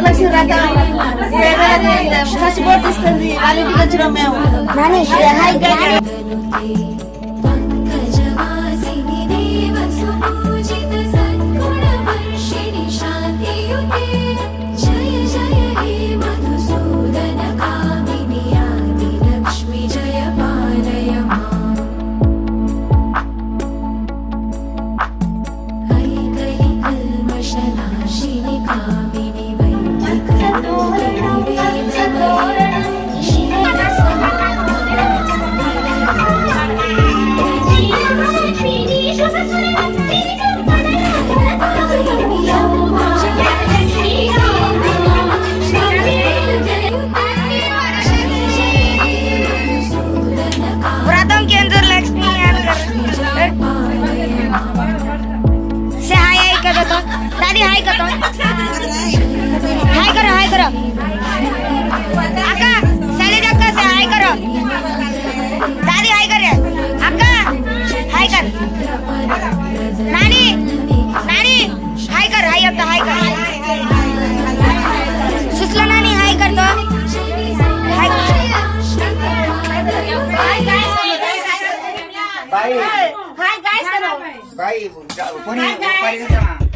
వరలక్ష్మి వ్రతం కసిపోటిస్తుంది వాళ్ళ ఇంటికి వచ్చినాం మేము. दादी हाय करो, हाय करो, हाय करो अक्का, शैलेश अक्का से हाय करो, दादी हाय करे अक्का, हाय कर नानी, नानी हाय कर, हाय अक्का हाय कर, सुशला नानी हाय कर तो हाय बाय हाय गाइस करो बाय कोणी